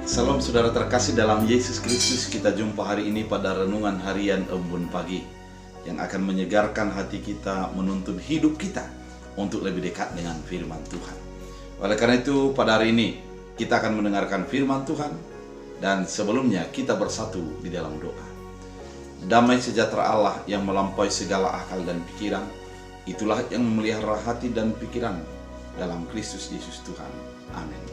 Salam saudara terkasih dalam Yesus Kristus. Kita jumpa hari ini pada renungan harian Embun Pagi yang akan menyegarkan hati kita, menuntun hidup kita untuk lebih dekat dengan firman Tuhan. Oleh karena itu pada hari ini kita akan mendengarkan firman Tuhan, dan sebelumnya kita bersatu di dalam doa. Damai sejahtera Allah yang melampaui segala akal dan pikiran, itulah yang memelihara hati dan pikiran dalam Kristus Yesus Tuhan. Amin.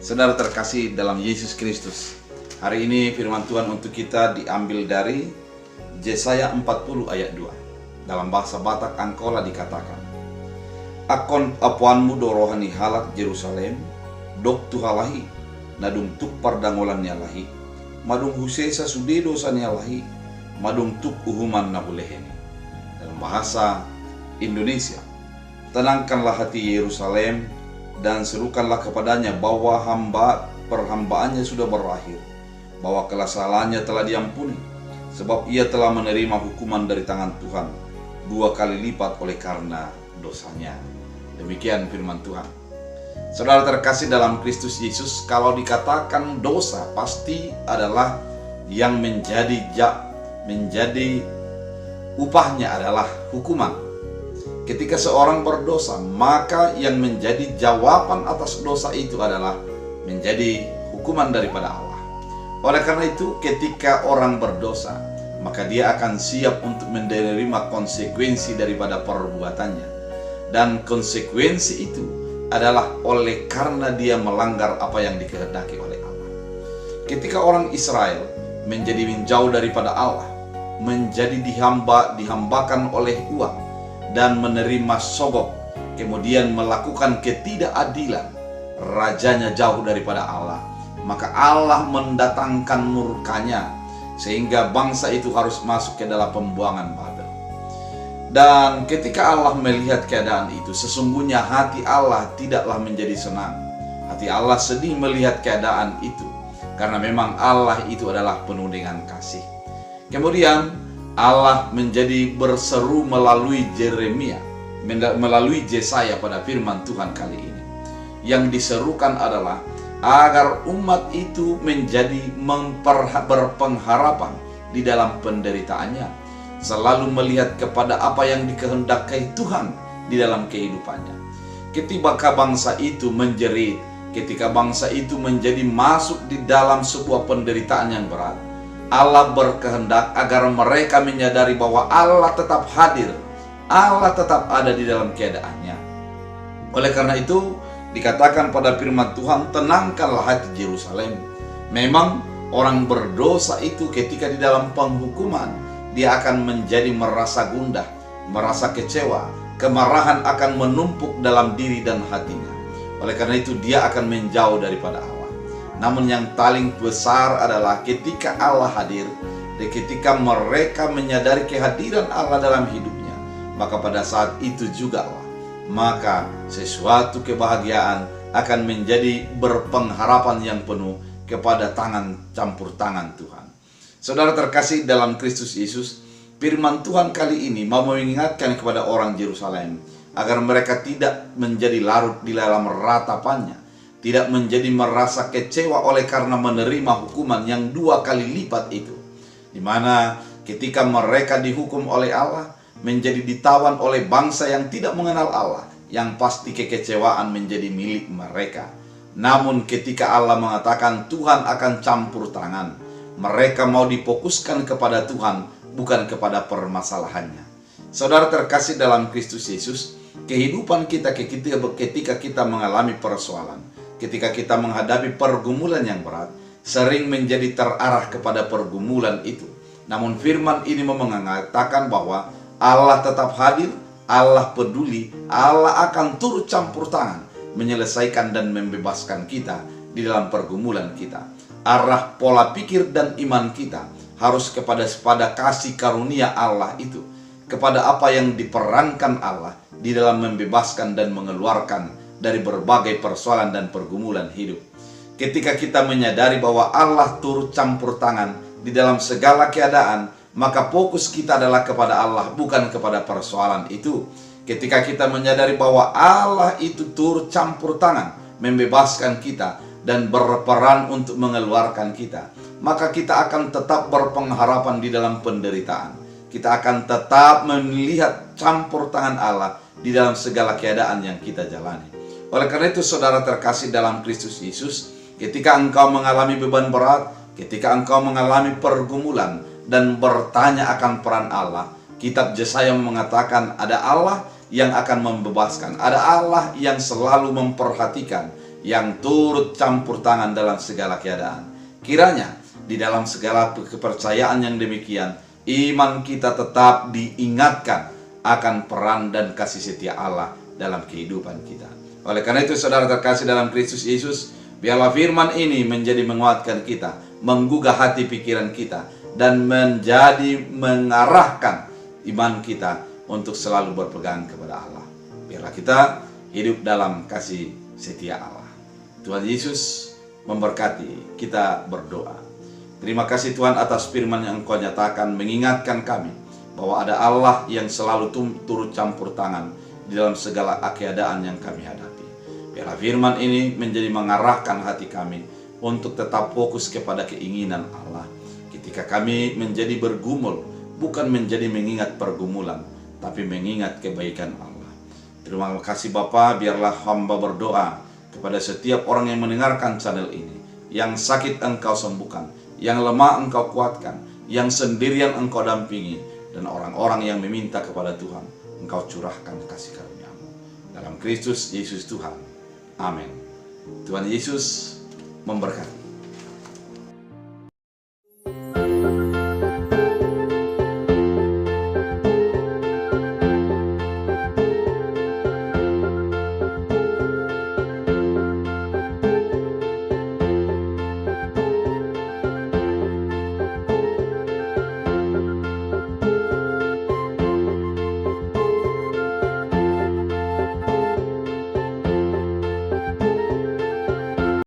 Saudara terkasih dalam Yesus Kristus, hari ini firman Tuhan untuk kita diambil dari Yesaya 40 ayat 2. Dalam bahasa Batak Angkola dikatakan, "Akon apuanmu do rohani halak Jerusalem, dok tuhalahi, nadung tuk pardangolannya lahi, madung husesa sude dosanya lahi, madung tuk uhuman nabuleheni." Dalam bahasa Indonesia, tenangkanlah hati Yerusalem dan serukanlah kepadanya bahwa perhambaannya sudah berakhir, bahwa kesalahannya telah diampuni, sebab ia telah menerima hukuman dari tangan Tuhan 2 kali lipat oleh karena dosanya. Demikian firman Tuhan. Saudara terkasih dalam Kristus Yesus, kalau dikatakan dosa pasti adalah yang menjadi upahnya adalah hukuman. Ketika seorang berdosa, maka yang menjadi jawaban atas dosa itu adalah menjadi hukuman daripada Allah. Oleh karena itu, ketika orang berdosa, maka dia akan siap untuk menerima konsekuensi daripada perbuatannya. Dan konsekuensi itu adalah oleh karena dia melanggar apa yang dikehendaki oleh Allah. Ketika orang Israel menjadi menjauh daripada Allah, menjadi dihambakan oleh uang dan menerima sogok, kemudian melakukan ketidakadilan, rajanya jauh daripada Allah, maka Allah mendatangkan murkanya sehingga bangsa itu harus masuk ke dalam pembuangan Babel. Dan ketika Allah melihat keadaan itu, sesungguhnya hati Allah tidaklah menjadi senang. Hati Allah sedih melihat keadaan itu, karena memang Allah itu adalah penuh dengan kasih. Kemudian Allah menjadi berseru melalui Yeremia, melalui Yesaya pada firman Tuhan kali ini. Yang diserukan adalah agar umat itu menjadi berpengharapan di dalam penderitaannya, selalu melihat kepada apa yang dikehendaki Tuhan di dalam kehidupannya. Ketika bangsa itu menjerit, ketika bangsa itu menjadi masuk di dalam sebuah penderitaan yang berat, Allah berkehendak agar mereka menyadari bahwa Allah tetap hadir, Allah tetap ada di dalam keadaannya. Oleh karena itu, dikatakan pada firman Tuhan, tenangkanlah hati Yerusalem. Memang orang berdosa itu ketika di dalam penghukuman, dia akan menjadi merasa gundah, merasa kecewa, kemarahan akan menumpuk dalam diri dan hatinya. Oleh karena itu, dia akan menjauh daripada Allah. Namun yang paling besar adalah ketika Allah hadir, dan ketika mereka menyadari kehadiran Allah dalam hidupnya, maka pada saat itu juga maka sesuatu kebahagiaan akan menjadi berpengharapan yang penuh kepada tangan campur tangan Tuhan. Saudara terkasih dalam Kristus Yesus, firman Tuhan kali ini mau mengingatkan kepada orang Yerusalem agar mereka tidak menjadi larut di dalam ratapannya, tidak menjadi merasa kecewa oleh karena menerima hukuman yang 2 kali lipat itu, di mana ketika mereka dihukum oleh Allah, menjadi ditawan oleh bangsa yang tidak mengenal Allah, yang pasti kekecewaan menjadi milik mereka. Namun ketika Allah mengatakan Tuhan akan campur tangan, mereka mau difokuskan kepada Tuhan, bukan kepada permasalahannya. Saudara terkasih dalam Kristus Yesus, kehidupan kita ketika kita mengalami persoalan, ketika kita menghadapi pergumulan yang berat, sering menjadi terarah kepada pergumulan itu. Namun firman ini mengatakan bahwa Allah tetap hadir, Allah peduli, Allah akan turut campur tangan, menyelesaikan dan membebaskan kita di dalam pergumulan kita. Arah pola pikir dan iman kita harus kepada kasih karunia Allah itu, kepada apa yang diperankan Allah di dalam membebaskan dan mengeluarkan dari berbagai persoalan dan pergumulan hidup. Ketika kita menyadari bahwa Allah turut campur tangan di dalam segala keadaan, maka fokus kita adalah kepada Allah, bukan kepada persoalan itu. Ketika kita menyadari bahwa Allah itu turut campur tangan membebaskan kita, dan berperan untuk mengeluarkan kita, maka kita akan tetap berpengharapan di dalam penderitaan. Kita akan tetap melihat campur tangan Allah di dalam segala keadaan yang kita jalani. Oleh karena itu, saudara terkasih dalam Kristus Yesus, ketika engkau mengalami beban berat, ketika engkau mengalami pergumulan dan bertanya akan peran Allah, kitab Yesaya mengatakan ada Allah yang akan membebaskan, ada Allah yang selalu memperhatikan, yang turut campur tangan dalam segala keadaan. Kiranya di dalam segala kepercayaan yang demikian, iman kita tetap diingatkan akan peran dan kasih setia Allah dalam kehidupan kita. Oleh karena itu, saudara terkasih dalam Kristus Yesus, biarlah firman ini menjadi menguatkan kita, menggugah hati pikiran kita, dan menjadi mengarahkan iman kita untuk selalu berpegang kepada Allah. Biarlah kita hidup dalam kasih setia Allah. Tuhan Yesus memberkati. Kita berdoa. Terima kasih Tuhan atas firman yang Engkau nyatakan, mengingatkan kami bahwa ada Allah yang selalu turut campur tangan di dalam segala keadaan yang kami hadapi. Biarlah firman ini menjadi mengarahkan hati kami untuk tetap fokus kepada keinginan Allah. Ketika kami menjadi bergumul, bukan menjadi mengingat pergumulan, tapi mengingat kebaikan Allah. Terima kasih Bapa, biarlah hamba berdoa kepada setiap orang yang mendengarkan channel ini. Yang sakit Engkau sembuhkan, yang lemah Engkau kuatkan, yang sendirian Engkau dampingi, dan orang-orang yang meminta kepada Tuhan, Engkau curahkan kasih karunia-Mu. Dalam Kristus Yesus Tuhan. Amin. Tuhan Yesus memberkati.